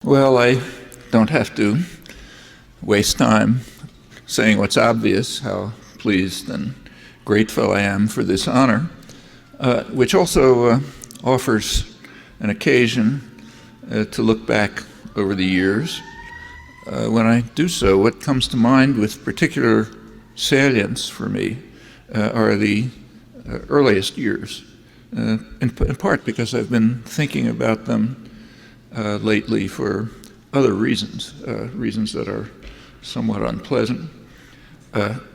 Well, I don't have to waste time saying what's obvious, how pleased and grateful I am for this honor, which also offers an occasion to look back over the years. When I do so, what comes to mind with particular salience for me are the earliest years, in part because I've been thinking about them lately for other reasons, reasons that are somewhat unpleasant.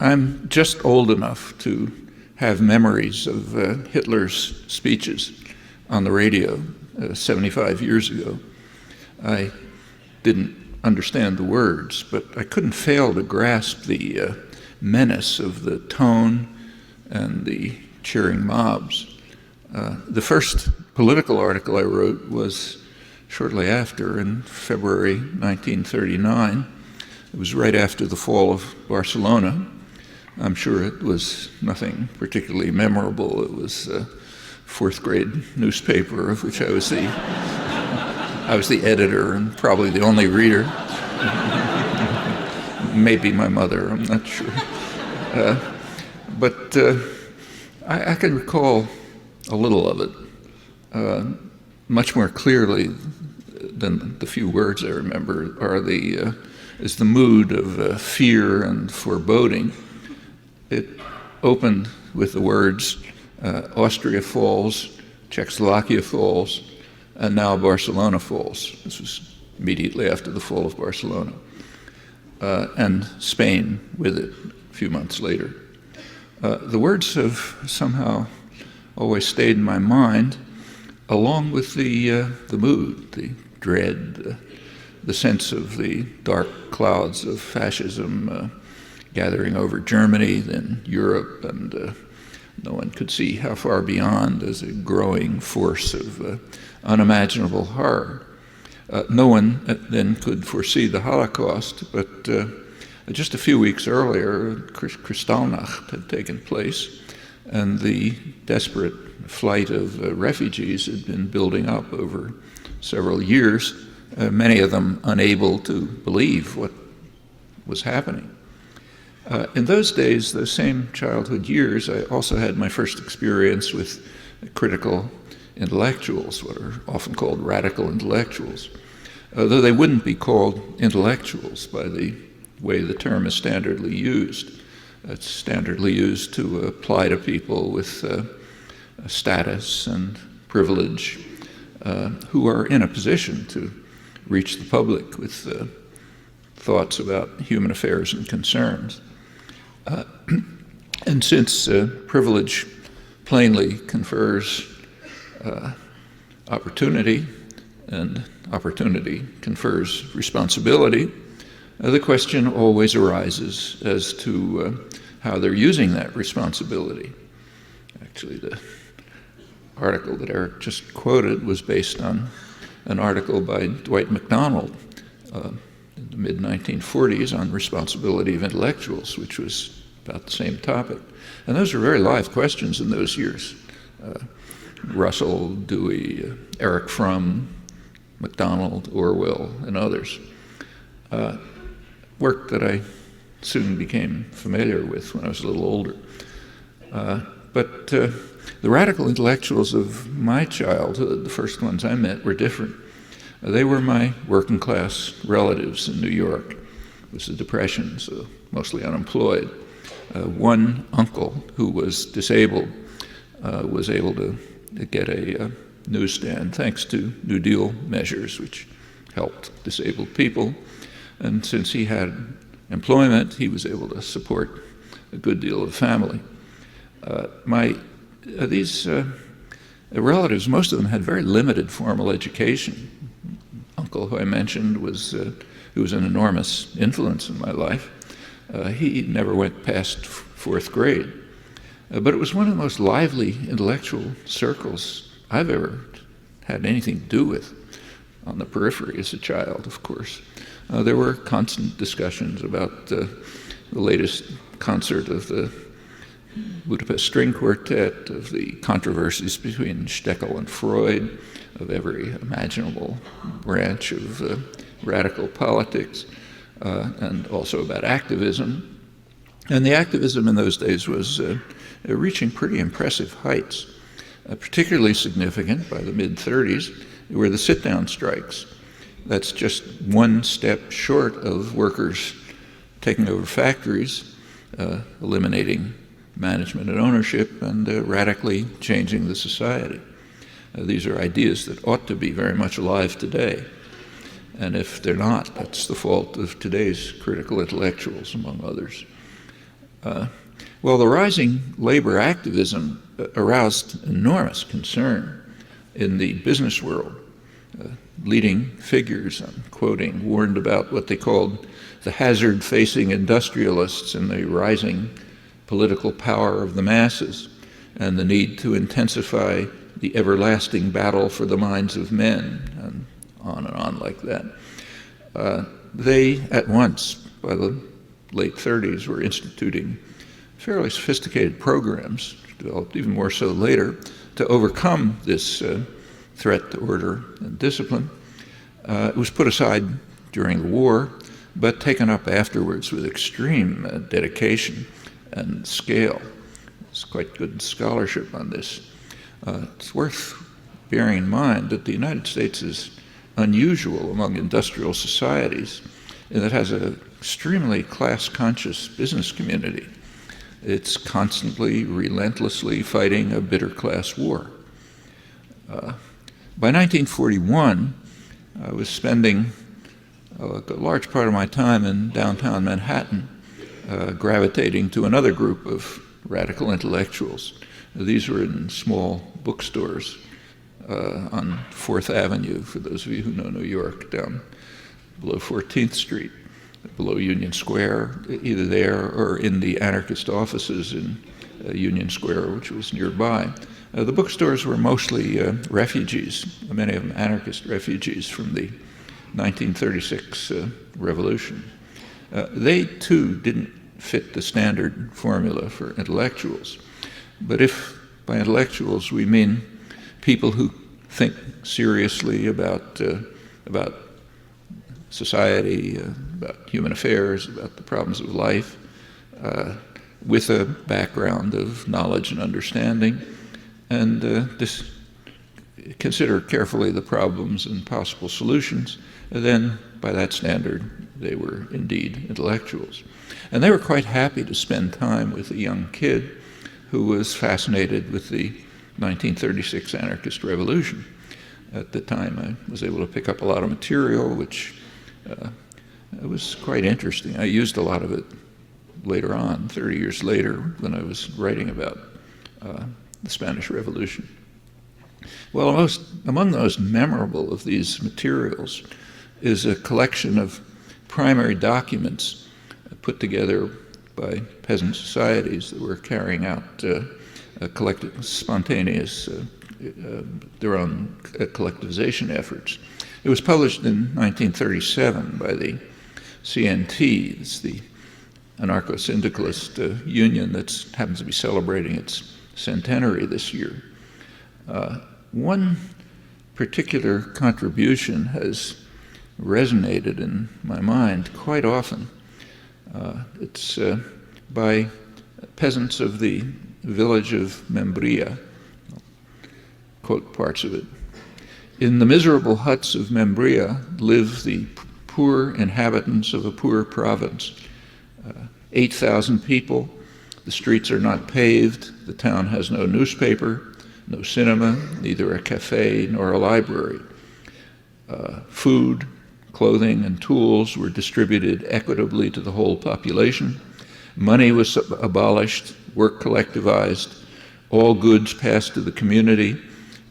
I'm just old enough to have memories of Hitler's speeches on the radio 75 years ago. I didn't understand the words, but I couldn't fail to grasp the menace of the tone and the cheering mobs. The first political article I wrote was shortly after, in February 1939. It was right after the fall of Barcelona. I'm sure it was nothing particularly memorable. It was a fourth grade newspaper of which I was the editor and probably the only reader. Maybe my mother, I'm not sure. But I can recall a little of it. Much more clearly than the few words I remember is the mood of fear and foreboding. It opened with the words, Austria falls, Czechoslovakia falls, and now Barcelona falls. This was immediately after the fall of Barcelona. And Spain with it a few months later. The words have somehow always stayed in my mind, along with the mood, the dread, the sense of the dark clouds of fascism gathering over Germany, then Europe, and no one could see how far beyond as a growing force of unimaginable horror. No one then could foresee the Holocaust, but just a few weeks earlier, Kristallnacht had taken place, and the desperate flight of refugees had been building up over several years, many of them unable to believe what was happening. In those days, those same childhood years, I also had my first experience with critical intellectuals, what are often called radical intellectuals, though they wouldn't be called intellectuals by the way the term is standardly used. It's standardly used to apply to people with status and privilege who are in a position to reach the public with thoughts about human affairs and concerns. And since privilege plainly confers opportunity, and opportunity confers responsibility, the question always arises as to how they're using that responsibility. Actually, the article that Eric just quoted was based on an article by Dwight MacDonald in the mid-1940s on responsibility of intellectuals, which was about the same topic. And those were very live questions in those years. Russell, Dewey, Eric Fromm, MacDonald, Orwell, and others. Work that I soon became familiar with when I was a little older. But the radical intellectuals of my childhood, the first ones I met, were different. They were my working class relatives in New York. It was the Depression, so mostly unemployed. One uncle who was disabled was able to get a newsstand thanks to New Deal measures, which helped disabled people. And since he had employment, he was able to support a good deal of family. These relatives, most of them had very limited formal education. Uncle, who I mentioned, who was an enormous influence in my life. He never went past fourth grade. But it was one of the most lively intellectual circles I've ever had anything to do with, on the periphery as a child, of course. There were constant discussions about the latest concert of the Budapest String Quartet, of the controversies between Steckel and Freud, of every imaginable branch of radical politics, and also about activism. And the activism in those days was reaching pretty impressive heights. Particularly significant by the mid-30s were the sit-down strikes. That's just one step short of workers taking over factories, eliminating management and ownership, and radically changing the society. These are ideas that ought to be very much alive today. And if they're not, that's the fault of today's critical intellectuals, among others. Well, the rising labor activism aroused enormous concern in the business world. Leading figures, I'm quoting, warned about what they called the hazard facing industrialists and the rising political power of the masses, and the need to intensify the everlasting battle for the minds of men, and on like that. They at once, by the late 30s, were instituting fairly sophisticated programs, developed even more so later, to overcome this threat to order and discipline. It was put aside during the war, but taken up afterwards with extreme dedication and scale. There's quite good scholarship on this. It's worth bearing in mind that the United States is unusual among industrial societies in that it has an extremely class-conscious business community. It's constantly, relentlessly fighting a bitter class war. By 1941, I was spending a large part of my time in downtown Manhattan, gravitating to another group of radical intellectuals. These were in small bookstores on 4th Avenue, for those of you who know New York, down below 14th Street, below Union Square, either there or in the anarchist offices in Union Square, which was nearby. The bookstores were mostly refugees, many of them anarchist refugees from the 1936 revolution. They too didn't fit the standard formula for intellectuals. But if by intellectuals we mean people who think seriously about society, about human affairs, about the problems of life, with a background of knowledge and understanding, and consider carefully the problems and possible solutions, then by that standard they were indeed intellectuals. And they were quite happy to spend time with a young kid who was fascinated with the 1936 anarchist revolution. At the time I was able to pick up a lot of material which was quite interesting. I used a lot of it later on, 30 years later, when I was writing about the Spanish Revolution. Well, among the most memorable of these materials is a collection of primary documents put together by peasant societies that were carrying out collective, spontaneous, their own collectivization efforts. It was published in 1937 by the CNT, it's the anarcho-syndicalist union that happens to be celebrating its centenary this year. One particular contribution has resonated in my mind quite often. It's by peasants of the village of Membria. I'll quote parts of it. In the miserable huts of Membria live the poor inhabitants of a poor province. 8,000 people. The streets are not paved. The town has no newspaper, no cinema, neither a cafe nor a library. Food, clothing, and tools were distributed equitably to the whole population. Money was abolished, work collectivized, all goods passed to the community.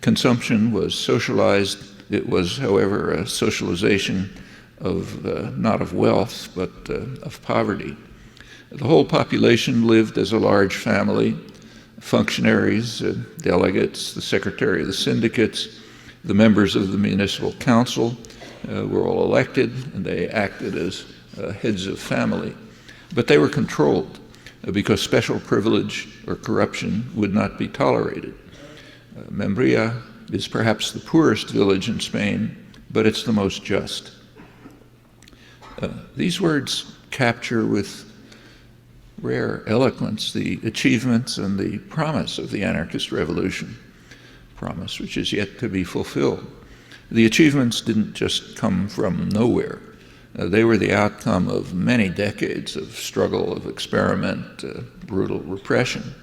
Consumption was socialized. It was, however, a socialization of not of wealth, but of poverty. The whole population lived as a large family. Functionaries, delegates, the secretary of the syndicates, the members of the municipal council were all elected, and they acted as heads of family. But they were controlled. because special privilege or corruption would not be tolerated. Membrilla is perhaps the poorest village in Spain, but it's the most just. These words capture with rare eloquence the achievements and the promise of the anarchist revolution, promise which is yet to be fulfilled. The achievements didn't just come from nowhere. They were the outcome of many decades of struggle, of experiment, brutal repression.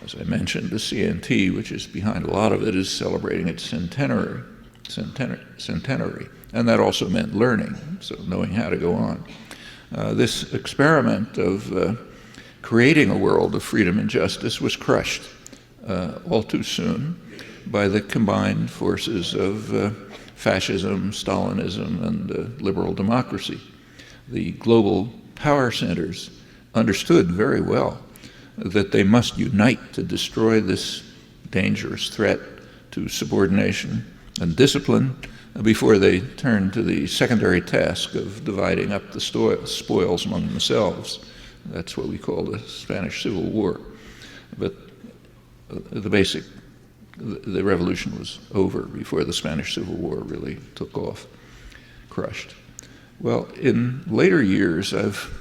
As I mentioned, the CNT, which is behind a lot of it, is celebrating its centenary, and that also meant learning, so knowing how to go on. This experiment of creating a world of freedom and justice was crushed all too soon by the combined forces of fascism, Stalinism, and liberal democracy. The global power centers understood very well that they must unite to destroy this dangerous threat to subordination and discipline before they turned to the secondary task of dividing up the spoils among themselves. That's what we call the Spanish Civil War. But the revolution was over before the Spanish Civil War really took off, crushed. Well, in later years, I've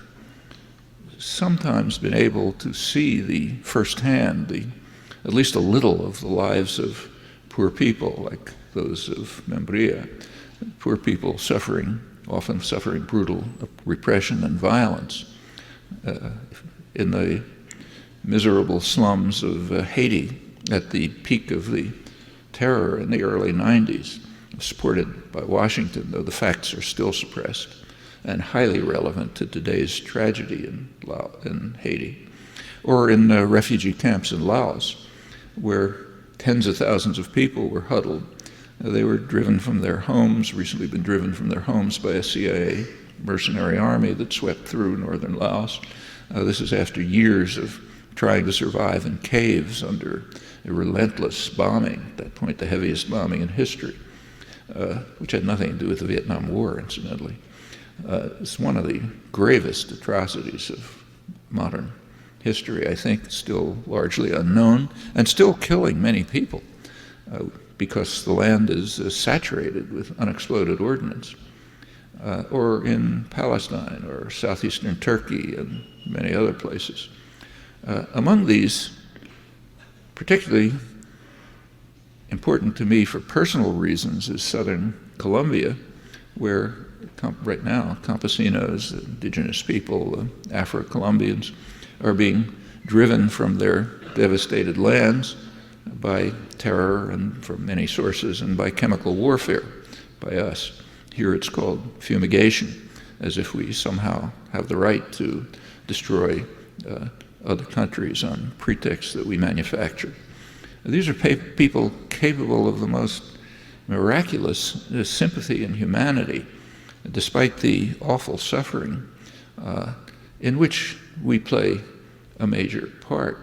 sometimes been able to see firsthand at least a little of the lives of poor people, like those of Membrilla, poor people often suffering brutal repression and violence in the miserable slums of Haiti at the peak of the terror in the early 90s, supported by Washington, though the facts are still suppressed and highly relevant to today's tragedy in Haiti, or in refugee camps in Laos, where tens of thousands of people were huddled. They were driven from their homes, recently been driven from their homes by a CIA mercenary army that swept through northern Laos. This is after years of trying to survive in caves under a relentless bombing, at that point the heaviest bombing in history, which had nothing to do with the Vietnam War, incidentally. It's one of the gravest atrocities of modern history, I think, still largely unknown, and still killing many people because the land is saturated with unexploded ordnance. Or in Palestine or southeastern Turkey and many other places. Among these, particularly important to me for personal reasons, is southern Colombia, where right now campesinos, indigenous people, Afro-Colombians, are being driven from their devastated lands by terror and from many sources and by chemical warfare by us. Here it's called fumigation, as if we somehow have the right to destroy other countries on pretext that we manufacture. These are people capable of the most miraculous sympathy and humanity, despite the awful suffering in which we play a major part,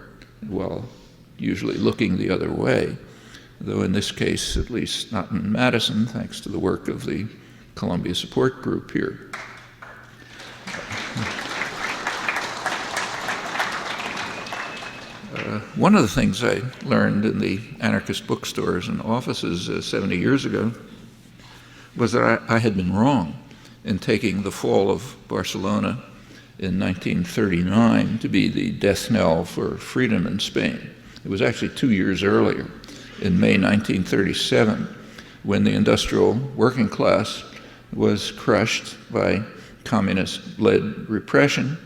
while usually looking the other way, though in this case, at least not in Madison, thanks to the work of the Columbia Support Group here. One of the things I learned in the anarchist bookstores and offices 70 years ago was that I had been wrong in taking the fall of Barcelona in 1939 to be the death knell for freedom in Spain. It was actually 2 years earlier, in May 1937, when the industrial working class was crushed by communist-led repression,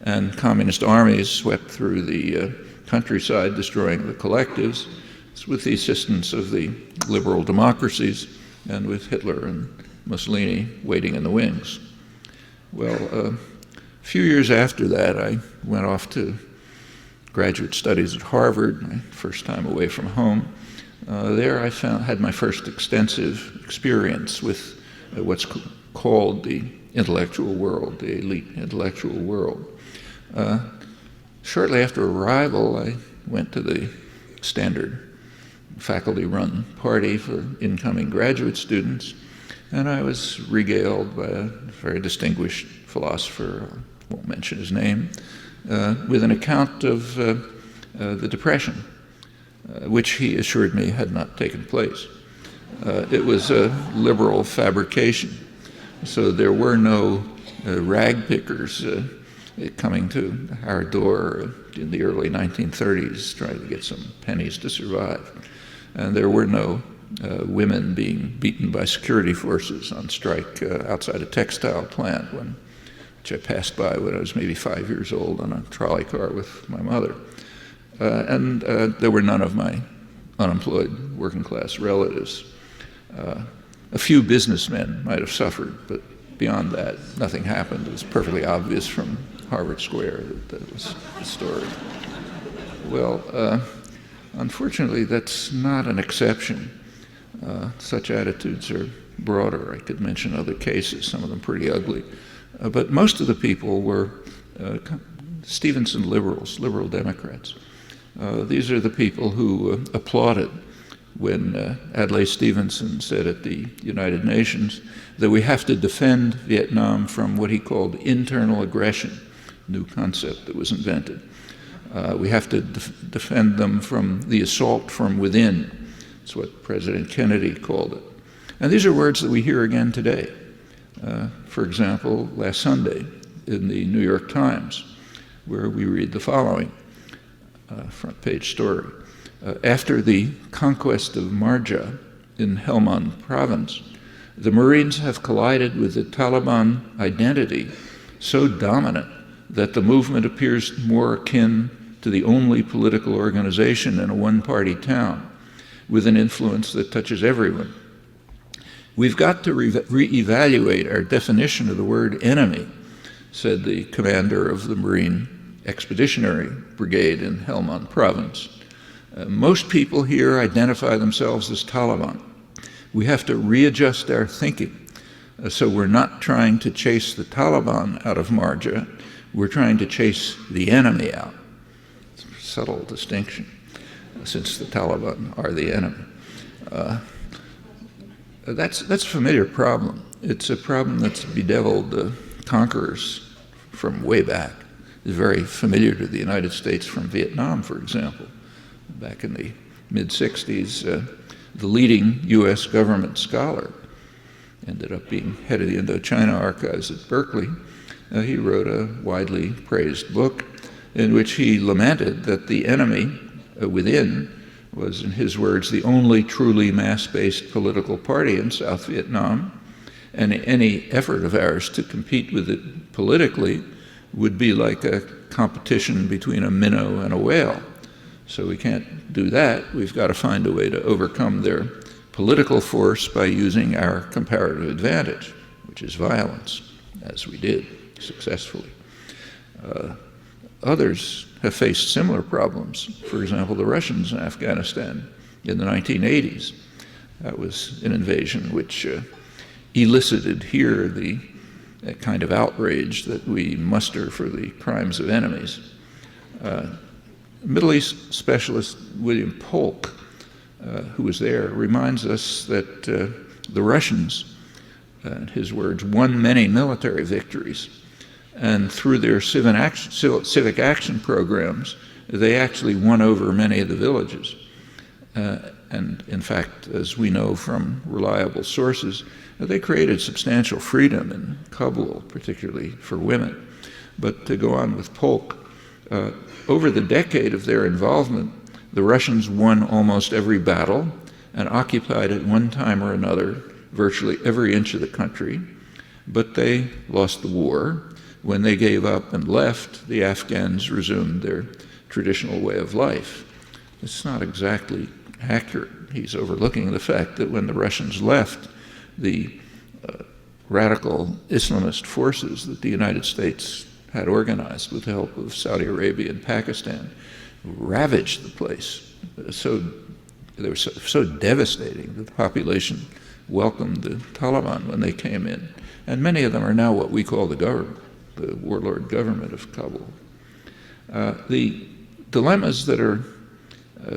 and communist armies swept through the countryside, destroying the collectives, with the assistance of the liberal democracies and with Hitler and Mussolini waiting in the wings. Well, a few years after that, I went off to graduate studies at Harvard, my first time away from home. There I had my first extensive experience with what's called the intellectual world, the elite intellectual world. Shortly after arrival, I went to the standard faculty-run party for incoming graduate students, and I was regaled by a very distinguished philosopher, I won't mention his name, with an account of the Depression, which he assured me had not taken place. It was a liberal fabrication, so there were no rag pickers coming to our door in the early 1930s trying to get some pennies to survive. And there were no women being beaten by security forces on strike outside a textile plant, which I passed by when I was maybe 5 years old on a trolley car with my mother. And there were none of my unemployed working class relatives. A few businessmen might have suffered, but beyond that, nothing happened. It was perfectly obvious from Harvard Square that was the story. Well, unfortunately, that's not an exception. Such attitudes are broader. I could mention other cases, some of them pretty ugly. But most of the people were Stevenson liberals, liberal Democrats. These are the people who applauded when Adlai Stevenson said at the United Nations that we have to defend Vietnam from what he called internal aggression, new concept that was invented. We have to defend them from the assault from within. That's what President Kennedy called it. And these are words that we hear again today. For example, last Sunday in the New York Times, where we read the following front page story. After the conquest of Marja in Helmand province, the Marines have collided with the Taliban identity so dominant that the movement appears more akin to the only political organization in a one-party town, with an influence that touches everyone. We've got to reevaluate our definition of the word enemy, said the commander of the Marine Expeditionary Brigade in Helmand province. Most people here identify themselves as Taliban. We have to readjust our thinking. So we're not trying to chase the Taliban out of Marja, we're trying to chase the enemy out. It's a subtle distinction, since the Taliban are the enemy. That's a familiar problem. It's a problem that's bedeviled the conquerors from way back. It's very familiar to the United States from Vietnam, for example. Back in the mid-60s, the leading U.S. government scholar ended up being head of the Indochina archives at Berkeley. He wrote a widely praised book in which he lamented that the enemy within was, in his words, the only truly mass-based political party in South Vietnam, and any effort of ours to compete with it politically would be like a competition between a minnow and a whale. So we can't do that. We've got to find a way to overcome their political force by using our comparative advantage, which is violence, as we did successfully. Others have faced similar problems. For example, the Russians in Afghanistan in the 1980s. That was an invasion which elicited here the kind of outrage that we muster for the crimes of enemies. Middle East specialist William Polk, who was there, reminds us that the Russians, in his words, won many military victories. And through their civic action programs, they actually won over many of the villages. And in fact, as we know from reliable sources, they created substantial freedom in Kabul, particularly for women. But to go on with Polk, over the decade of their involvement, the Russians won almost every battle and occupied at one time or another virtually every inch of the country, but they lost the war. When they gave up and left, the Afghans resumed their traditional way of life. It's not exactly accurate. He's overlooking the fact that when the Russians left, the radical Islamist forces that the United States had organized with the help of Saudi Arabia and Pakistan ravaged the place. They were so devastating that the population welcomed the Taliban when they came in. And many of them are now what we call the government, the warlord government of Kabul. The dilemmas that are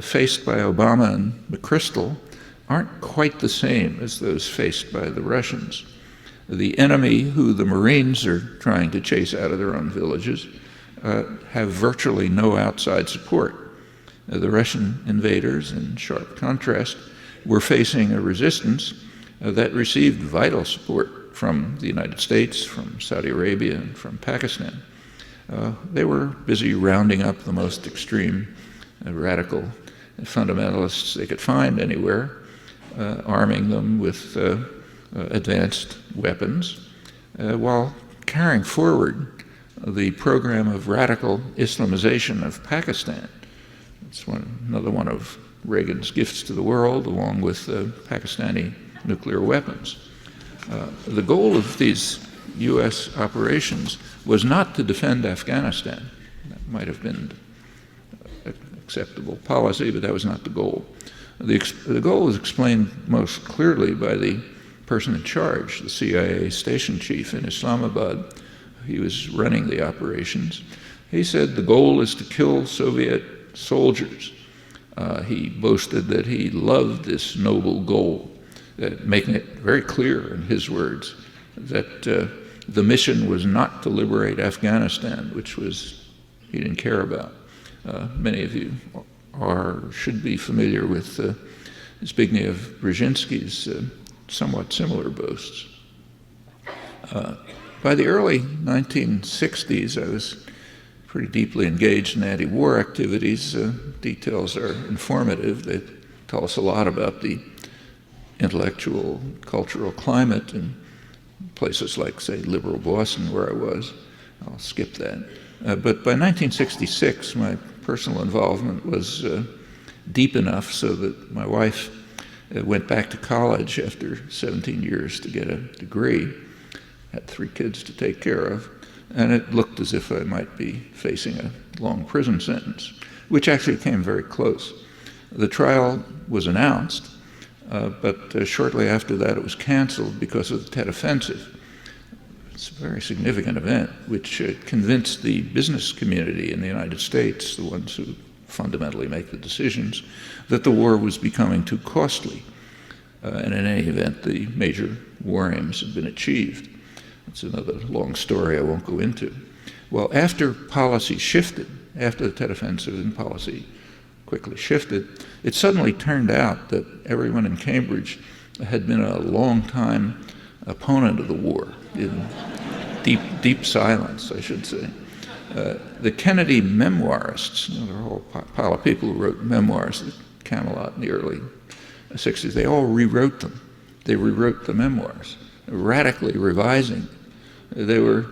faced by Obama and McChrystal aren't quite the same as those faced by the Russians. The enemy who the Marines are trying to chase out of their own villages have virtually no outside support. The Russian invaders, in sharp contrast, were facing a resistance that received vital support from the United States, from Saudi Arabia, and from Pakistan. They were busy rounding up the most extreme radical fundamentalists they could find anywhere, arming them with advanced weapons, while carrying forward the program of radical Islamization of Pakistan. It's another one of Reagan's gifts to the world, along with Pakistani nuclear weapons. The goal of these U.S. operations was not to defend Afghanistan. That might have been acceptable policy, but that was not the goal. The goal was explained most clearly by the person in charge, the CIA station chief in Islamabad. He was running the operations. He said the goal is to kill Soviet soldiers. He boasted that he loved this noble goal, making it very clear in his words that the mission was not to liberate Afghanistan, which he didn't care about. Many of you should be familiar with Zbigniew Brzezinski's somewhat similar boasts. By the early 1960s, I was pretty deeply engaged in anti-war activities. Details are informative. They tell us a lot about the intellectual, cultural climate in places like, say, liberal Boston, where I was. I'll skip that. But by 1966, my personal involvement was deep enough so that my wife went back to college after 17 years to get a degree, had 3 kids to take care of, and it looked as if I might be facing a long prison sentence, which actually came very close. The trial was announced, but shortly after that it was canceled because of the Tet Offensive. It's a very significant event which convinced the business community in the United States, the ones who fundamentally make the decisions, that the war was becoming too costly. And in any event, the major war aims had been achieved. It's another long story I won't go into. Well, after policy shifted, after the Tet Offensive and policy quickly shifted, it suddenly turned out that everyone in Cambridge had been a long-time opponent of the war, in deep silence, I should say. The Kennedy memoirists, there were a whole pile of people who wrote memoirs at Camelot in the early 60s, they all rewrote them. They rewrote the memoirs, radically revising. They were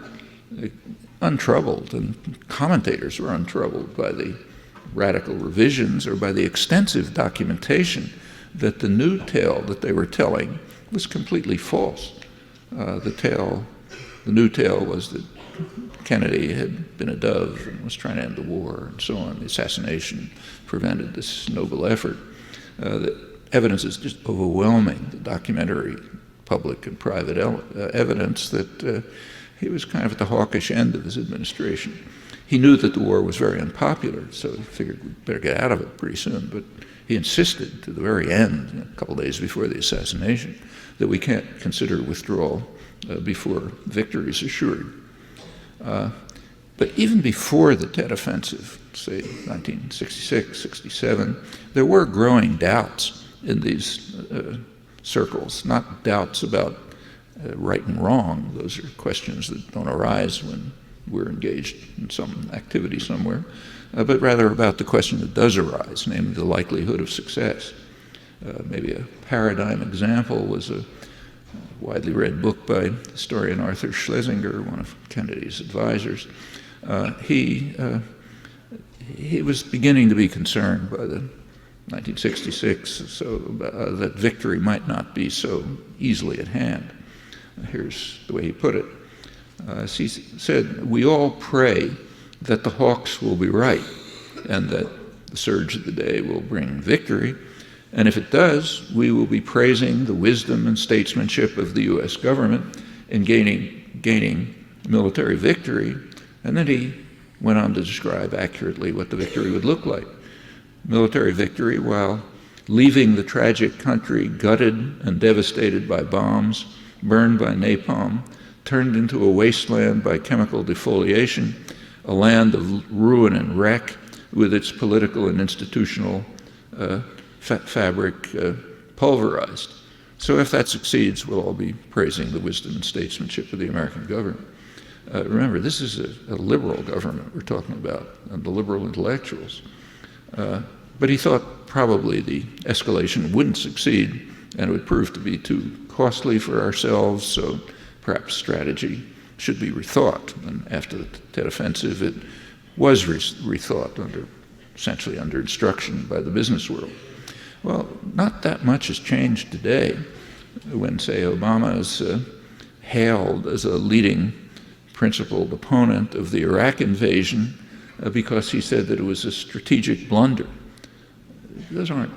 untroubled, and commentators were untroubled by the radical revisions or by the extensive documentation that the new tale that they were telling was completely false. The new tale was that Kennedy had been a dove and was trying to end the war and so on. The assassination prevented this noble effort. The evidence is just overwhelming, the documentary, public and private evidence that he was kind of at the hawkish end of his administration. He knew that the war was very unpopular, so he figured we'd better get out of it pretty soon, but he insisted to the very end, a couple days before the assassination, that we can't consider withdrawal before victory is assured. But even before the Tet Offensive, say 1966, 67, there were growing doubts in these circles, not doubts about right and wrong. Those are questions that don't arise when we're engaged in some activity somewhere, but rather about the question that does arise, namely the likelihood of success. Maybe a paradigm example was a widely read book by historian Arthur Schlesinger, one of Kennedy's advisors. He was beginning to be concerned by the 1966, that victory might not be so easily at hand. Here's the way he put it. He said, "We all pray that the hawks will be right and that the surge of the day will bring victory. And if it does, we will be praising the wisdom and statesmanship of the U.S. government in gaining military victory." And then he went on to describe accurately what the victory would look like. Military victory while leaving the tragic country gutted and devastated by bombs, burned by napalm, turned into a wasteland by chemical defoliation, a land of ruin and wreck with its political and institutional fabric pulverized. So if that succeeds, we'll all be praising the wisdom and statesmanship of the American government. Remember, this is a liberal government we're talking about, and the liberal intellectuals. But he thought probably the escalation wouldn't succeed, and it would prove to be too costly for ourselves, so perhaps strategy should be rethought. And after the Tet Offensive, it was rethought essentially under instruction by the business world. Well, not that much has changed today when, say, Obama is hailed as a leading principled opponent of the Iraq invasion because he said that it was a strategic blunder. Those aren't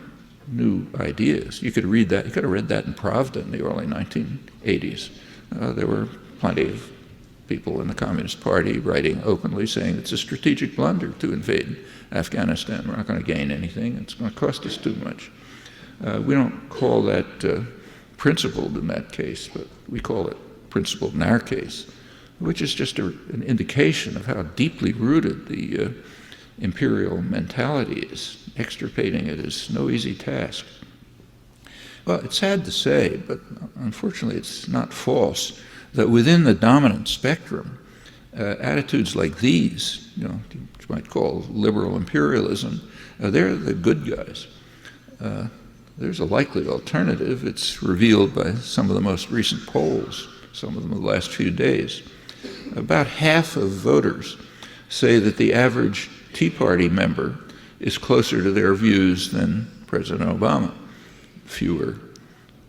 new ideas. You could read that. You could have read that in Pravda in the early 1980s. There were plenty of people in the Communist Party writing openly saying it's a strategic blunder to invade Afghanistan. We're not going to gain anything. It's going to cost us too much. We don't call that principled in that case, but we call it principled in our case, which is just an indication of how deeply rooted the imperial mentality is. Extirpating it is no easy task. Well, it's sad to say, but unfortunately it's not false, that within the dominant spectrum, attitudes like these, which you might call liberal imperialism, they're the good guys. There's a likely alternative. It's revealed by some of the most recent polls, some of them in the last few days. About half of voters say that the average Tea Party member is closer to their views than President Obama. Fewer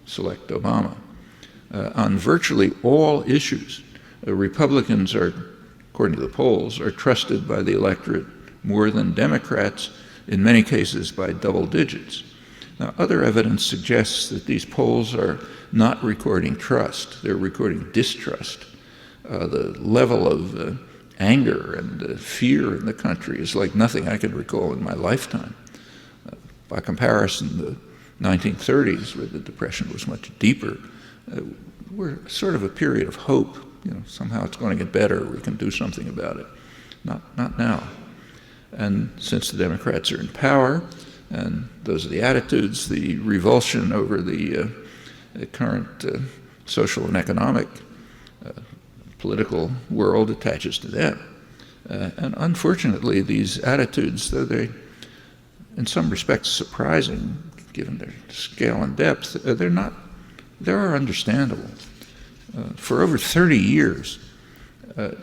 select Obama. On virtually all issues, Republicans are, according to the polls, are trusted by the electorate more than Democrats, in many cases by double digits. Now, other evidence suggests that these polls are not recording trust, they're recording distrust. The level of anger and fear in the country is like nothing I can recall in my lifetime. By comparison, the 1930s, where the Depression was much deeper, were sort of a period of hope. Somehow it's going to get better, we can do something about it. Not now. And since the Democrats are in power, and those are the attitudes, the revulsion over the current social and economic political world attaches to them. And unfortunately, these attitudes, though they, in some respects, surprising, given their scale and depth, they're understandable. For over 30 years,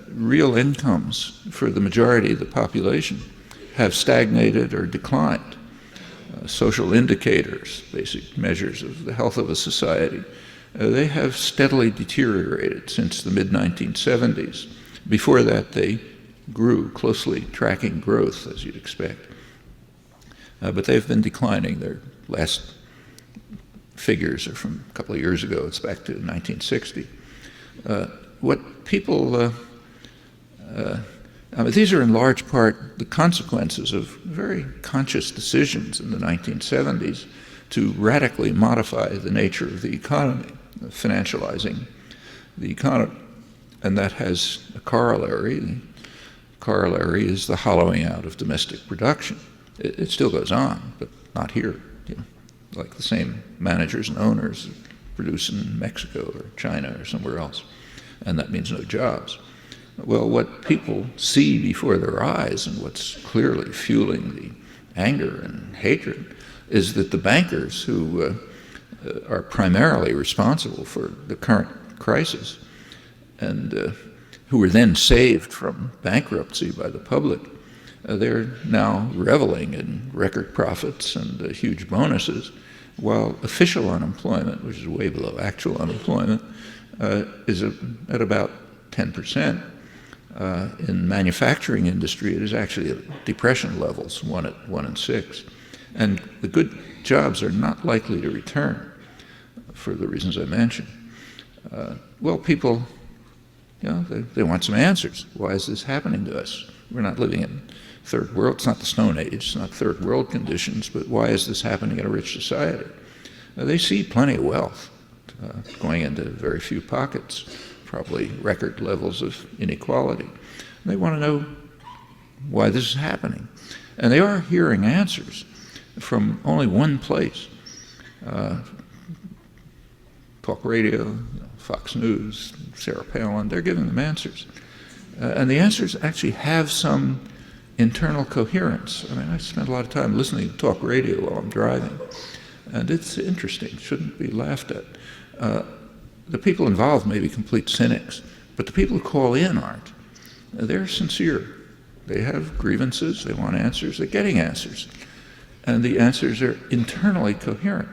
real incomes for the majority of the population have stagnated or declined. Social indicators, basic measures of the health of a society, they have steadily deteriorated since the mid-1970s. Before that, they grew, closely tracking growth, as you'd expect. But they've been declining. Their last figures are from a couple of years ago. It's back to 1960. What people, these are in large part the consequences of very conscious decisions in the 1970s to radically modify the nature of the economy, financializing the economy. And that has a corollary. The corollary is the hollowing out of domestic production. It still goes on, but not here. Like the same managers and owners produce in Mexico or China or somewhere else, and that means no jobs. Well, what people see before their eyes and what's clearly fueling the anger and hatred is that the bankers who are primarily responsible for the current crisis and who were then saved from bankruptcy by the public, they're now reveling in record profits and huge bonuses, while official unemployment, which is way below actual unemployment, is at about 10%. In manufacturing industry, it is actually at depression levels, 1 in 6. And the good jobs are not likely to return for the reasons I mentioned. Well, people, they want some answers. Why is this happening to us? We're not living in third world. It's not the Stone Age. It's not third world conditions. But why is this happening in a rich society? They see plenty of wealth going into very few pockets, probably record levels of inequality. They want to know why this is happening. And they are hearing answers from only one place. Talk radio, Fox News, Sarah Palin, they're giving them answers. And the answers actually have some internal coherence. I mean, I spend a lot of time listening to talk radio while I'm driving, and it's interesting, shouldn't be laughed at. The people involved may be complete cynics, but the people who call in aren't. They're sincere. They have grievances, they want answers, they're getting answers. And the answers are internally coherent.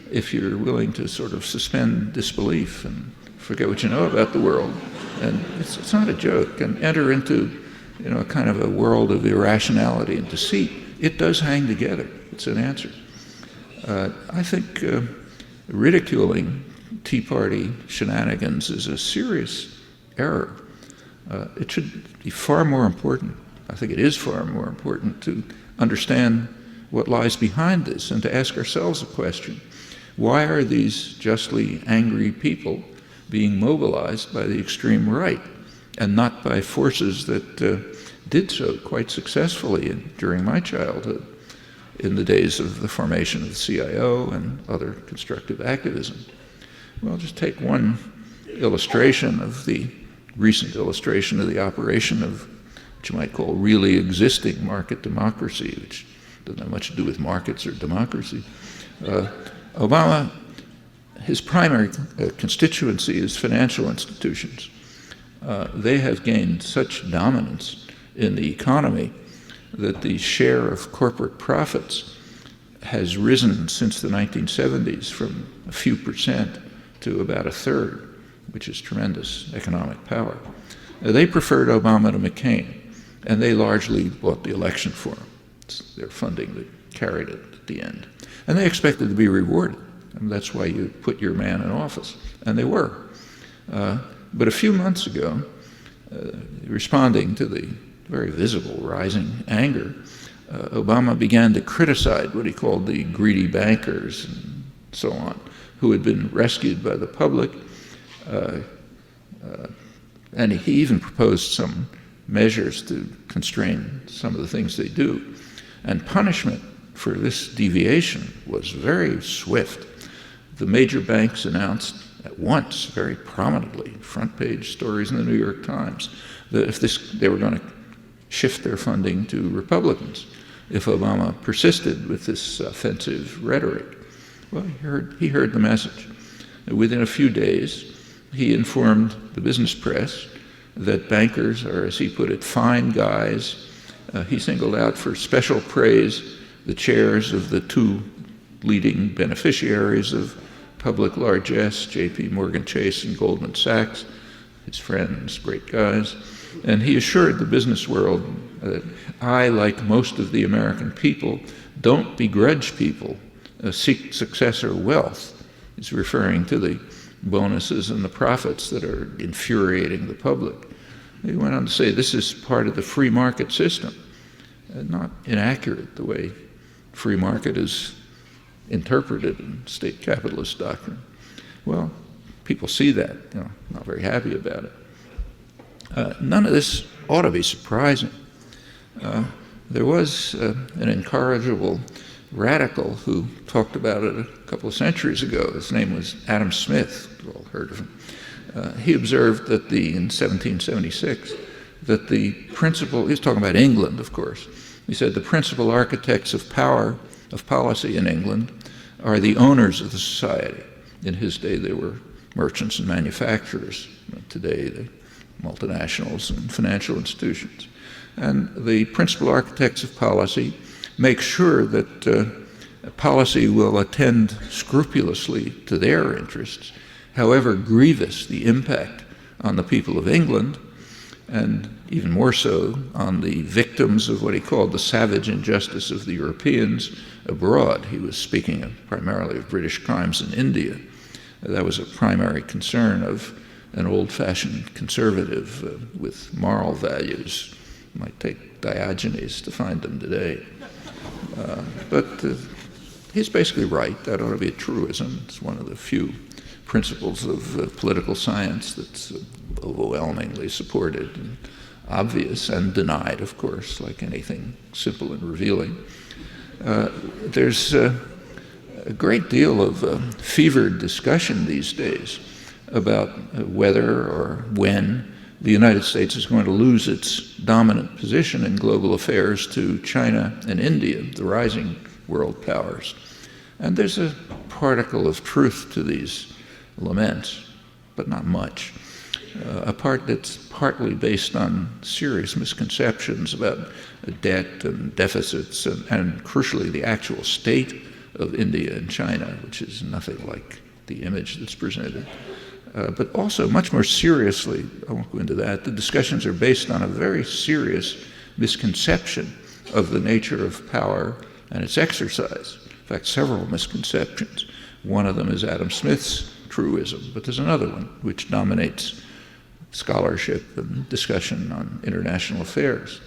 If you're willing to sort of suspend disbelief and forget what you know about the world, and it's not a joke, and enter into a kind of a world of irrationality and deceit, it does hang together. It's an answer. I think ridiculing Tea Party shenanigans is a serious error. It should be far more important, I think it is far more important, to understand what lies behind this and to ask ourselves a question. Why are these justly angry people being mobilized by the extreme right and not by forces that did so quite successfully during my childhood, in the days of the formation of the CIO and other constructive activism? Well, just take one illustration of the recent illustration of the operation of what you might call really existing market democracy, which doesn't have much to do with markets or democracy. Obama, his primary constituency is financial institutions. They have gained such dominance in the economy that the share of corporate profits has risen since the 1970s from a few percent to about a third, which is tremendous economic power. They preferred Obama to McCain, and they largely bought the election for him. It's their funding that carried it at the end. And they expected to be rewarded. And that's why you put your man in office. And they were. But a few months ago, responding to the very visible rising anger, Obama began to criticize what he called the greedy bankers and so on, who had been rescued by the public. And he even proposed some measures to constrain some of the things they do. And punishment for this deviation was very swift. The major banks announced at once, very prominently, front page stories in the New York Times, that if they were going to shift their funding to Republicans if Obama persisted with this offensive rhetoric. Well, he heard the message. Within a few days, he informed the business press that bankers are, as he put it, fine guys. He singled out for special praise the chairs of the two leading beneficiaries of public largesse, J.P. Morgan Chase and Goldman Sachs, his friends, great guys. And he assured the business world that I, like most of the American people, don't begrudge people seek success or wealth. He's referring to the bonuses and the profits that are infuriating the public. He went on to say this is part of the free market system. Not inaccurate the way free market is interpreted in state capitalist doctrine. Well, people see that, not very happy about it. None of this ought to be surprising. There was an incorrigible radical who talked about it a couple of centuries ago. His name was Adam Smith. You've all heard of him. He observed that in 1776, that the principal, he was talking about England, of course, he said the principal architects of policy in England are the owners of the society. In his day, they were merchants and manufacturers. Today, the multinationals and financial institutions. And the principal architects of policy make sure that policy will attend scrupulously to their interests, however grievous the impact on the people of England, and even more so on the victims of what he called the savage injustice of the Europeans abroad. He was speaking primarily of British crimes in India. That was a primary concern of an old-fashioned conservative with moral values. It might take Diogenes to find them today. But he's basically right. That ought to be a truism. It's one of the few principles of political science that's overwhelmingly supported. And obvious and denied, of course, like anything simple and revealing. There's a great deal of fevered discussion these days about whether or when the United States is going to lose its dominant position in global affairs to China and India, the rising world powers. And there's a particle of truth to these laments, but not much. A part that's partly based on serious misconceptions about debt and deficits and crucially the actual state of India and China, which is nothing like the image that's presented. But also, much more seriously, I won't go into that, the discussions are based on a very serious misconception of the nature of power and its exercise. In fact, several misconceptions. One of them is Adam Smith's truism, but there's another one which dominates scholarship and discussion on international affairs.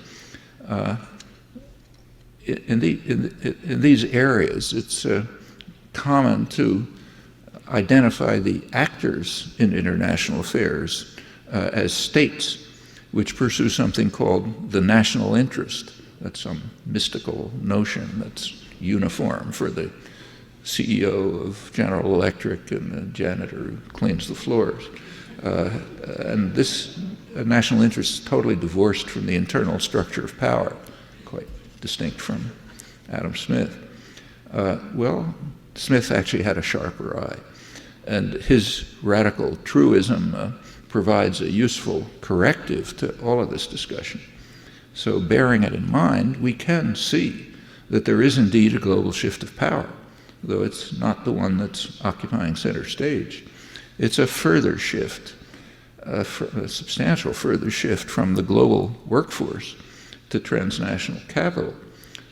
In these areas, it's common to identify the actors in international affairs as states which pursue something called the national interest. That's some mystical notion that's uniform for the CEO of General Electric and the janitor who cleans the floors. And this national interest is totally divorced from the internal structure of power, quite distinct from Adam Smith. Well, Smith actually had a sharper eye. And his radical truism provides a useful corrective to all of this discussion. So bearing it in mind, we can see that there is indeed a global shift of power, though it's not the one that's occupying center stage. It's a further shift, a substantial further shift from the global workforce to transnational capital.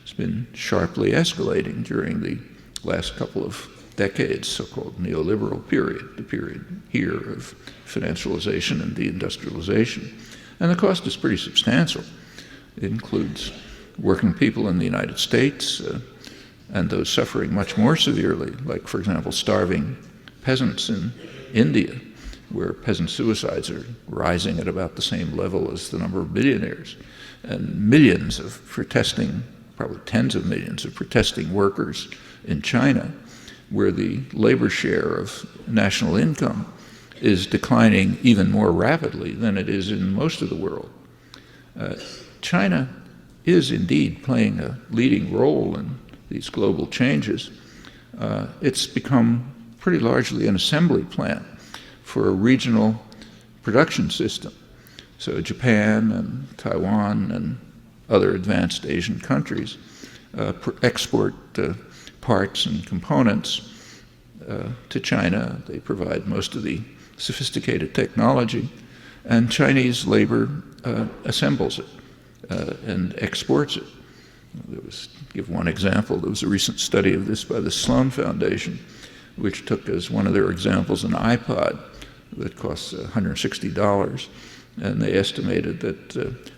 It's been sharply escalating during the last couple of decades, so-called neoliberal period, the period here of financialization and deindustrialization. And the cost is pretty substantial. It includes working people in the United States and those suffering much more severely, like, for example, starving peasants in India, where peasant suicides are rising at about the same level as the number of billionaires, and millions of protesting, probably tens of millions of protesting workers in China, where the labor share of national income is declining even more rapidly than it is in most of the world. China is indeed playing a leading role in these global changes. It's become pretty largely an assembly plant for a regional production system. So Japan and Taiwan and other advanced Asian countries export parts and components to China. They provide most of the sophisticated technology, and Chinese labor assembles it and exports it. Give one example. There was a recent study of this by the Sloan Foundation, which took as one of their examples an iPod that costs $160, and they estimated that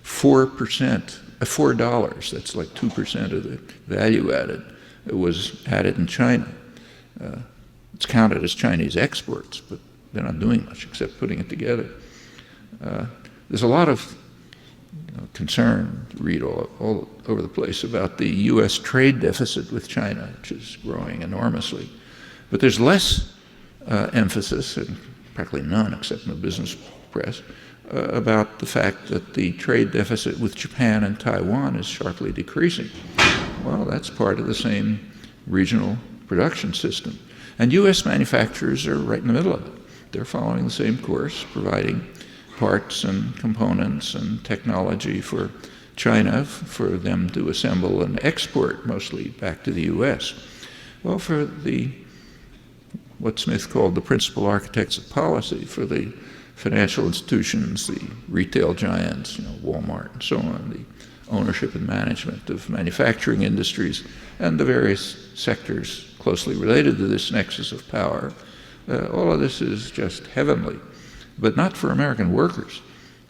$4, that's like 2% of the value added, was added in China. It's counted as Chinese exports, but they're not doing much except putting it together. There's a lot of concern, read all over the place, about the U.S. trade deficit with China, which is growing enormously. But there's less emphasis, and practically none except in the business press, about the fact that the trade deficit with Japan and Taiwan is sharply decreasing. Well, that's part of the same regional production system. And U.S. manufacturers are right in the middle of it. They're following the same course, providing parts and components and technology for China for them to assemble and export, mostly back to the U.S. Well, for what Smith called the principal architects of policy, for the financial institutions, the retail giants, Walmart and so on, the ownership and management of manufacturing industries, and the various sectors closely related to this nexus of power, all of this is just heavenly. But not for American workers.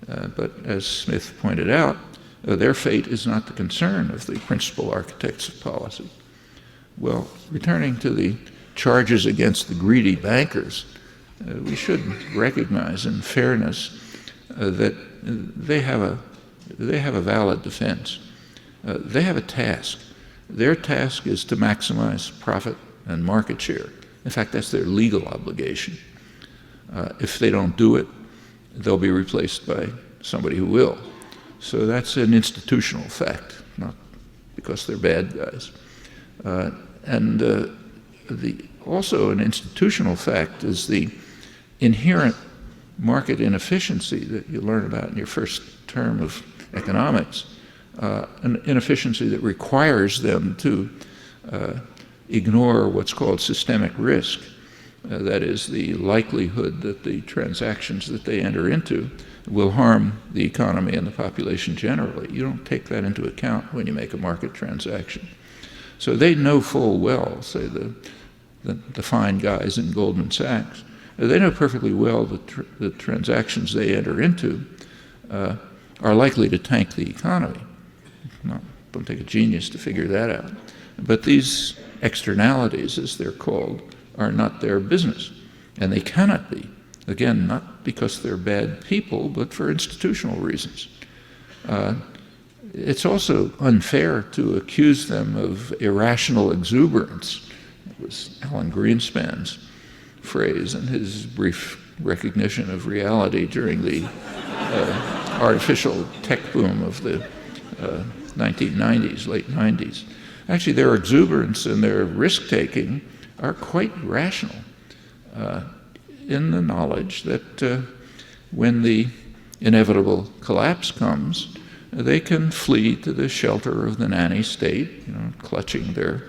But as Smith pointed out, their fate is not the concern of the principal architects of policy. Well, returning to the charges against the greedy bankers, we should recognize in fairness that they have a they have a valid defense. They have a task. Their task is to maximize profit and market share. In fact, that's their legal obligation. If they don't do it, they'll be replaced by somebody who will. So that's an institutional fact, not because they're bad guys. Also an institutional fact is the inherent market inefficiency that you learn about in your first term of economics, an inefficiency that requires them to ignore what's called systemic risk. That is, the likelihood that the transactions that they enter into will harm the economy and the population generally. You don't take that into account when you make a market transaction. So they know full well, say the fine guys in Goldman Sachs, they know perfectly well that the transactions they enter into are likely to tank the economy. Don't take a genius to figure that out. But these externalities, as they're called, are not their business. And they cannot be. Again, not because they're bad people, but for institutional reasons. It's also unfair to accuse them of irrational exuberance. It was Alan Greenspan's phrase in his brief recognition of reality during the artificial tech boom of the 1990s, late 90s. Actually, their exuberance and their risk-taking are quite rational in the knowledge that when the inevitable collapse comes, they can flee to the shelter of the nanny state, clutching their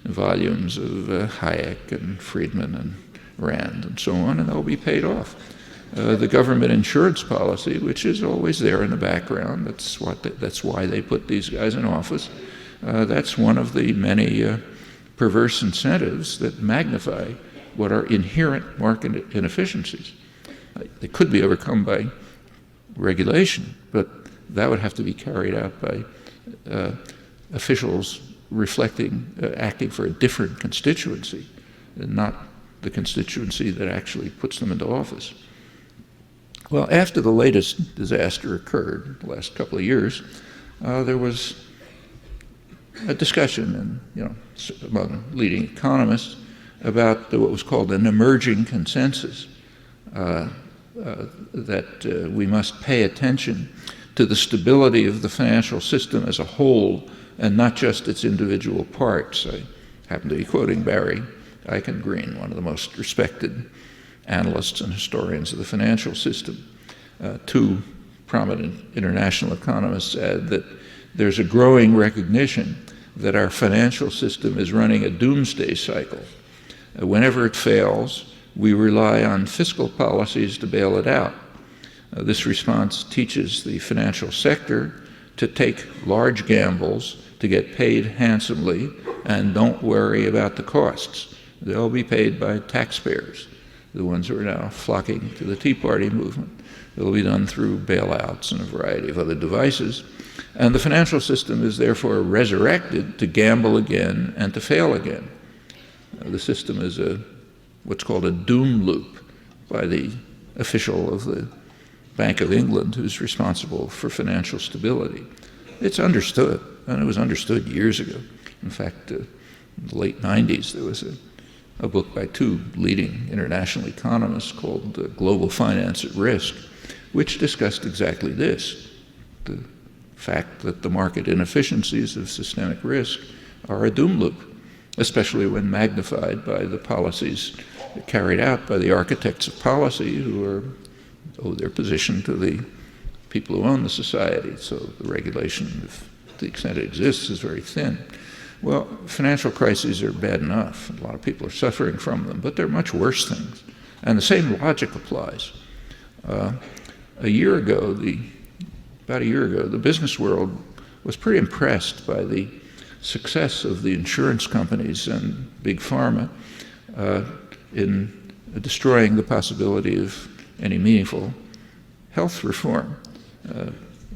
volumes of Hayek and Friedman and Rand and so on, and they'll be paid off. The government insurance policy, which is always there in the background, that's why they put these guys in office, that's one of the many perverse incentives that magnify what are inherent market inefficiencies. They could be overcome by regulation, but that would have to be carried out by officials acting for a different constituency, and not the constituency that actually puts them into office. Well, after the latest disaster occurred, the last couple of years, there was a discussion among leading economists about what was called an emerging consensus, that we must pay attention to the stability of the financial system as a whole and not just its individual parts. I happen to be quoting Barry Eichengreen, one of the most respected analysts and historians of the financial system. Two prominent international economists add that there's a growing recognition that our financial system is running a doomsday cycle. Whenever it fails, we rely on fiscal policies to bail it out. This response teaches the financial sector to take large gambles, to get paid handsomely, and don't worry about the costs. They'll be paid by taxpayers, the ones who are now flocking to the Tea Party movement. It'll be done through bailouts and a variety of other devices. And the financial system is therefore resurrected to gamble again and to fail again. The system is what's called a doom loop by the official of the Bank of England who's responsible for financial stability. It's understood, and it was understood years ago. In fact, in the late 90s, there was a book by two leading international economists called Global Finance at Risk, which discussed exactly this, the fact that the market inefficiencies of systemic risk are a doom loop, especially when magnified by the policies carried out by the architects of policy who owe their position to the people who own the society. So the regulation, if to the extent it exists, is very thin. Well, financial crises are bad enough. A lot of people are suffering from them, but they're much worse things. And the same logic applies. About a year ago, the business world was pretty impressed by the success of the insurance companies and big pharma in destroying the possibility of any meaningful health reform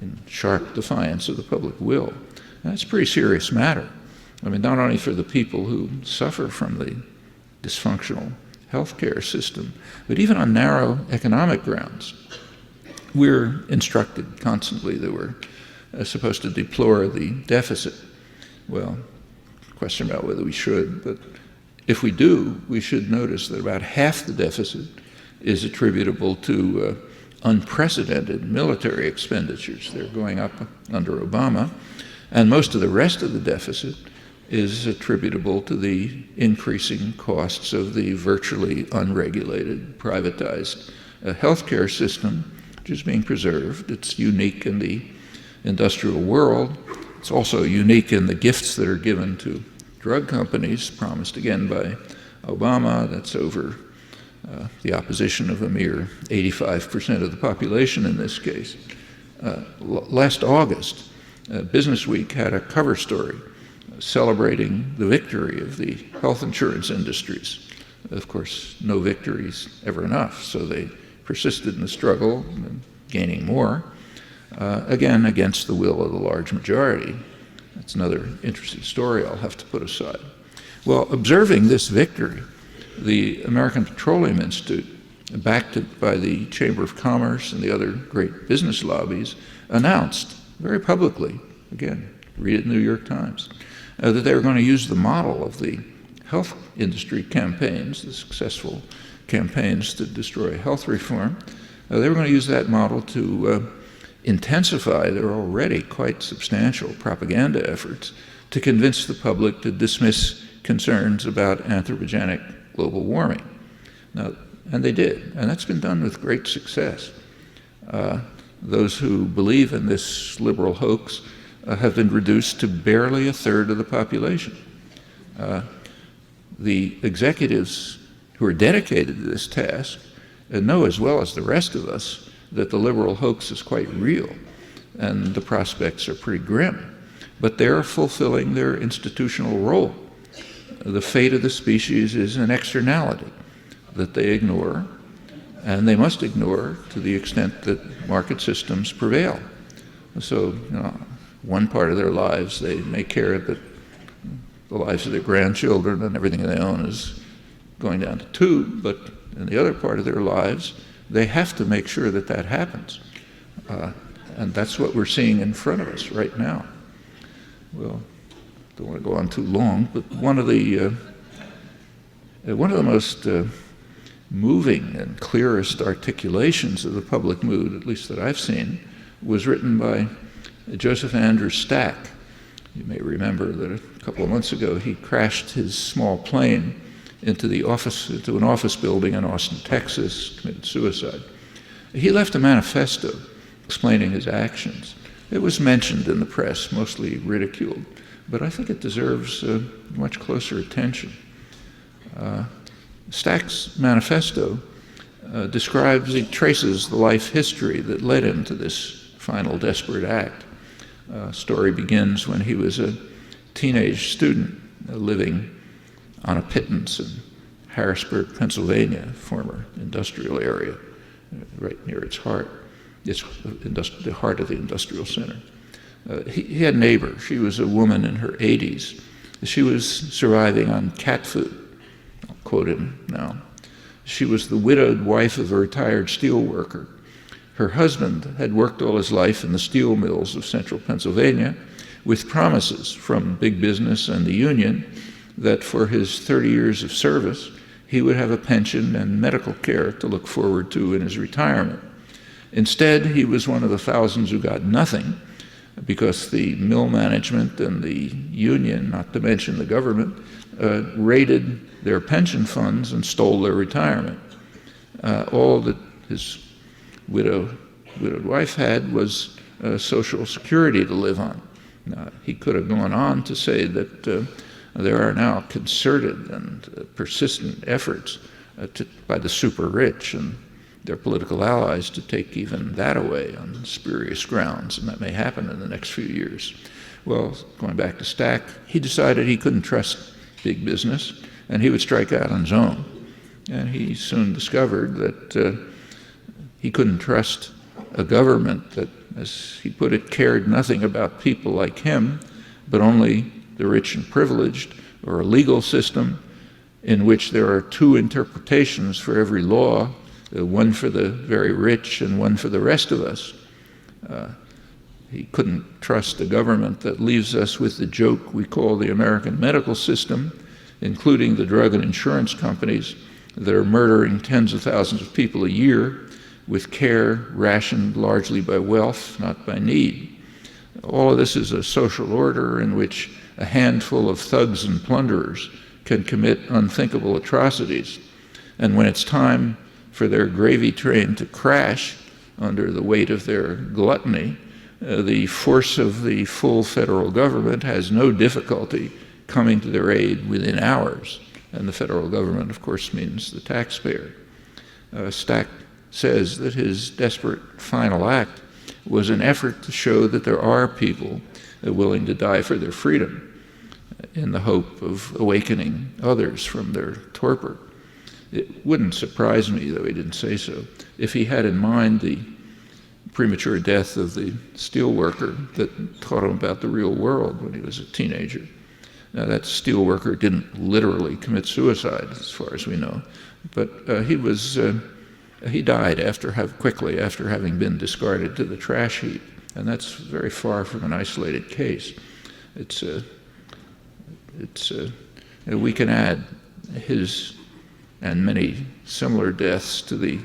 in sharp defiance of the public will. And that's a pretty serious matter. I mean, not only for the people who suffer from the dysfunctional healthcare system, but even on narrow economic grounds. We're instructed constantly that we're supposed to deplore the deficit. Well, question about whether we should, but if we do, we should notice that about half the deficit is attributable to unprecedented military expenditures. They're going up under Obama, and most of the rest of the deficit is attributable to the increasing costs of the virtually unregulated, privatized healthcare system, which is being preserved. It's unique in the industrial world. It's also unique in the gifts that are given to drug companies, promised again by Obama. That's over the opposition of a mere 85% of the population in this case. Last August, Business Week had a cover story celebrating the victory of the health insurance industries. Of course, no victory's ever enough, so they persisted in the struggle, gaining more, again, against the will of the large majority. That's another interesting story I'll have to put aside. Well, observing this victory, the American Petroleum Institute, backed by the Chamber of Commerce and the other great business lobbies, announced very publicly, again, read it in the New York Times, that they were going to use the model of the health industry campaigns, the successful campaigns to destroy health reform. They were going to use that model to intensify their already quite substantial propaganda efforts to convince the public to dismiss concerns about anthropogenic global warming. Now, and they did, and that's been done with great success. Those who believe in this liberal hoax have been reduced to barely a third of the population. The executives who are dedicated to this task know as well as the rest of us that the liberal hoax is quite real and the prospects are pretty grim, but they're fulfilling their institutional role. The fate of the species is an externality that they ignore, and they must ignore to the extent that market systems prevail. So, one part of their lives, they may care that the lives of their grandchildren and everything they own is going down to two, but in the other part of their lives, they have to make sure that that happens. And that's what we're seeing in front of us right now. Well, don't want to go on too long, but one of the most moving and clearest articulations of the public mood, at least that I've seen, was written by Joseph Andrew Stack. You may remember that a couple of months ago he crashed his small plane into an office building in Austin, Texas, committed suicide. He left a manifesto explaining his actions. It was mentioned in the press, mostly ridiculed, but I think it deserves much closer attention. Stack's manifesto traces the life history that led him to this final desperate act. Story begins when he was a teenage student living on a pittance in Harrisburg, Pennsylvania, former industrial area, right near its heart. It's the heart of the industrial center. He had a neighbor. She was a woman in her 80s. She was surviving on cat food. I'll quote him now. She was the widowed wife of a retired steel worker. Her husband had worked all his life in the steel mills of central Pennsylvania with promises from big business and the union that for his 30 years of service, he would have a pension and medical care to look forward to in his retirement. Instead, he was one of the thousands who got nothing because the mill management and the union, not to mention the government, raided their pension funds and stole their retirement. All that his widowed wife had was Social Security to live on. He could have gone on to say that there are now concerted and persistent efforts by the super rich and their political allies to take even that away on spurious grounds, and that may happen in the next few years. Well, going back to Stack, he decided he couldn't trust big business, and he would strike out on his own. And he soon discovered that he couldn't trust a government that, as he put it, cared nothing about people like him, but only the rich and privileged, or a legal system in which there are two interpretations for every law, one for the very rich and one for the rest of us. He couldn't trust a government that leaves us with the joke we call the American medical system, including the drug and insurance companies that are murdering tens of thousands of people a year with care rationed largely by wealth, not by need. All of this is a social order in which a handful of thugs and plunderers can commit unthinkable atrocities. And when it's time for their gravy train to crash under the weight of their gluttony, the force of the full federal government has no difficulty coming to their aid within hours. And the federal government, of course, means the taxpayer. Stack says that his desperate final act was an effort to show that there are people willing to die for their freedom in the hope of awakening others from their torpor. It wouldn't surprise me, though he didn't say so, if he had in mind the premature death of the steel worker that taught him about the real world when he was a teenager. Now, that steel worker didn't literally commit suicide, as far as we know, but he died quickly after having been discarded to the trash heap, and that's very far from an isolated case. We can add his and many similar deaths to the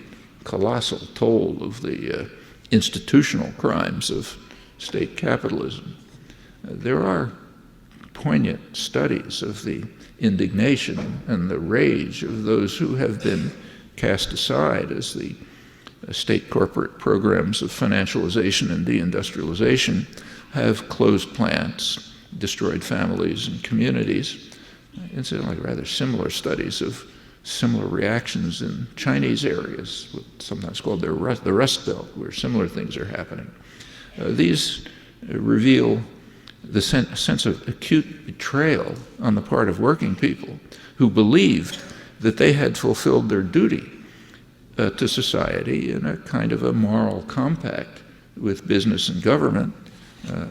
colossal toll of the institutional crimes of state capitalism. There are poignant studies of the indignation and the rage of those who have been cast aside as the state corporate programs of financialization and deindustrialization have closed plants, destroyed families and communities. Incidentally, rather similar studies of similar reactions in Chinese areas, sometimes called the Rust Belt, where similar things are happening. These reveal the sense of acute betrayal on the part of working people who believed that they had fulfilled their duty to society in a kind of a moral compact with business and government,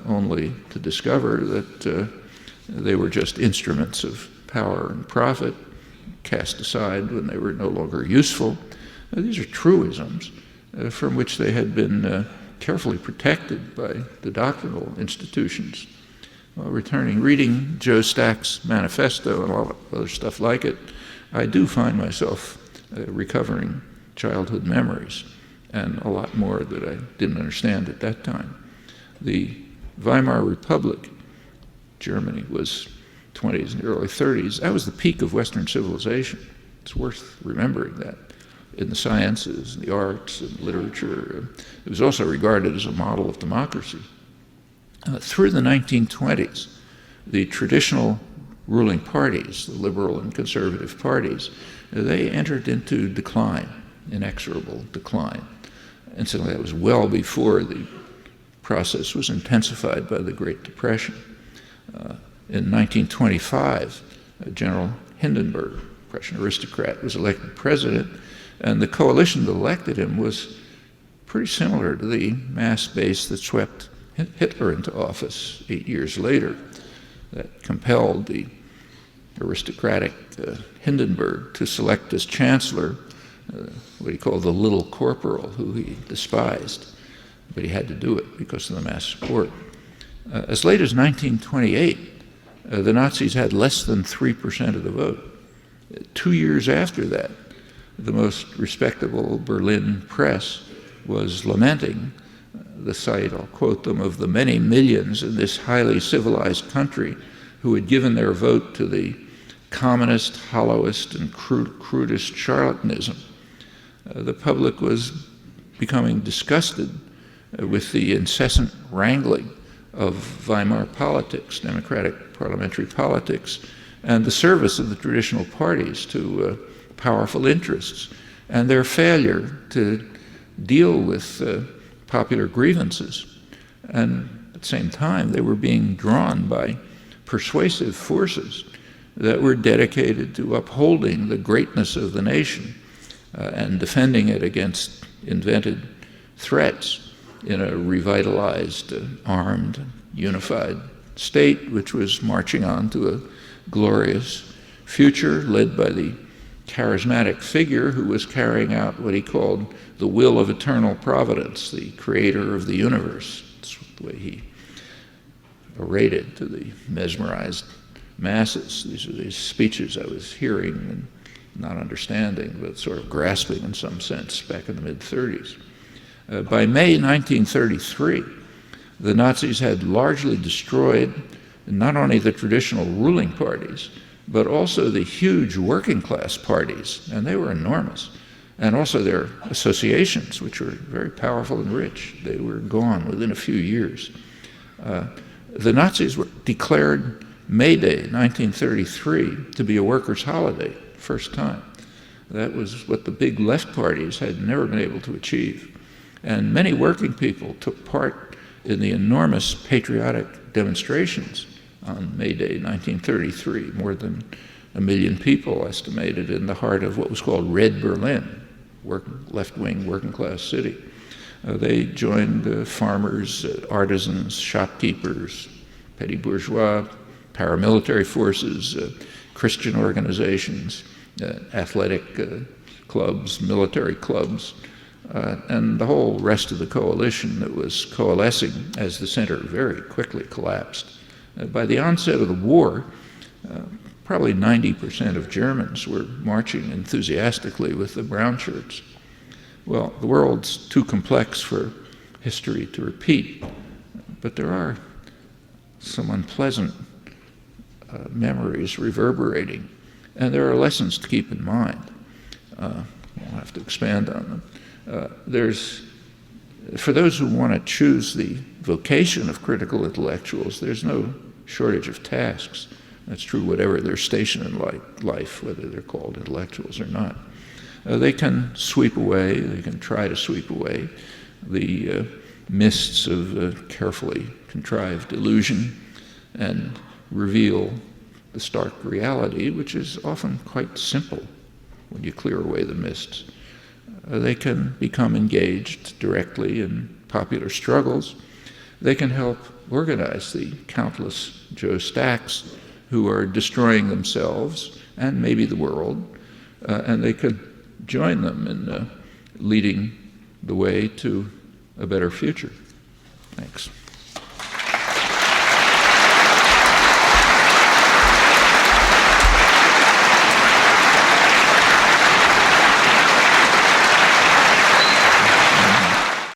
only to discover that they were just instruments of power and profit, cast aside when they were no longer useful. These are truisms from which they had been carefully protected by the doctrinal institutions. While reading Joe Stack's manifesto and a lot of other stuff like it, I do find myself recovering childhood memories and a lot more that I didn't understand at that time. The Weimar Republic, Germany, was 20s and early 30s. That was the peak of Western civilization. It's worth remembering that. In the sciences, the arts, and literature, it was also regarded as a model of democracy. Through the 1920s, the traditional ruling parties, the liberal and conservative parties, they entered into decline, inexorable decline. And so that was well before the process was intensified by the Great Depression. In 1925, General Hindenburg, Prussian aristocrat, was elected president, and the coalition that elected him was pretty similar to the mass base that swept Hitler into office 8 years later, that compelled the aristocratic Hindenburg to select as chancellor what he called the little corporal, who he despised, but he had to do it because of the mass support. As late as 1928, the Nazis had less than 3% of the vote. 2 years after that, the most respectable Berlin press was lamenting the sight, I'll quote them, of the many millions in this highly civilized country who had given their vote to the commonest, hollowest, and crudest charlatanism. The public was becoming disgusted with the incessant wrangling of Weimar politics, democratic parliamentary politics, and the service of the traditional parties to powerful interests, and their failure to deal with popular grievances. And at the same time, they were being drawn by persuasive forces that were dedicated to upholding the greatness of the nation and defending it against invented threats in a revitalized, armed, unified state, which was marching on to a glorious future led by the charismatic figure who was carrying out what he called the will of eternal providence, the creator of the universe. That's the way he orated to the mesmerized masses. These are these speeches I was hearing and not understanding, but sort of grasping in some sense back in the mid-30s. By May 1933, the Nazis had largely destroyed not only the traditional ruling parties, but also the huge working class parties, and they were enormous, and also their associations, which were very powerful and rich. They were gone within a few years. The Nazis declared May Day 1933 to be a workers' holiday, first time. That was what the big left parties had never been able to achieve. And many working people took part in the enormous patriotic demonstrations on May Day 1933, more than 1 million people estimated in the heart of what was called Red Berlin, left-wing working-class city. They joined farmers, artisans, shopkeepers, petty bourgeois, paramilitary forces, Christian organizations, athletic clubs, military clubs, and the whole rest of the coalition that was coalescing as the center very quickly collapsed. By the onset of the war, probably 90% of Germans were marching enthusiastically with the brown shirts. Well, the world's too complex for history to repeat, but there are some unpleasant memories reverberating, and there are lessons to keep in mind. I'll have to expand on them. For those who want to choose the vocation of critical intellectuals, there's no shortage of tasks. That's true whatever their station in life, whether they're called intellectuals or not. They can sweep away, they can try to sweep away the mists of carefully contrived illusion and reveal the stark reality, which is often quite simple when you clear away the mists. They can become engaged directly in popular struggles. They can help organize the countless Joe Stacks who are destroying themselves and maybe the world, and they could join them in leading the way to a better future. Thanks.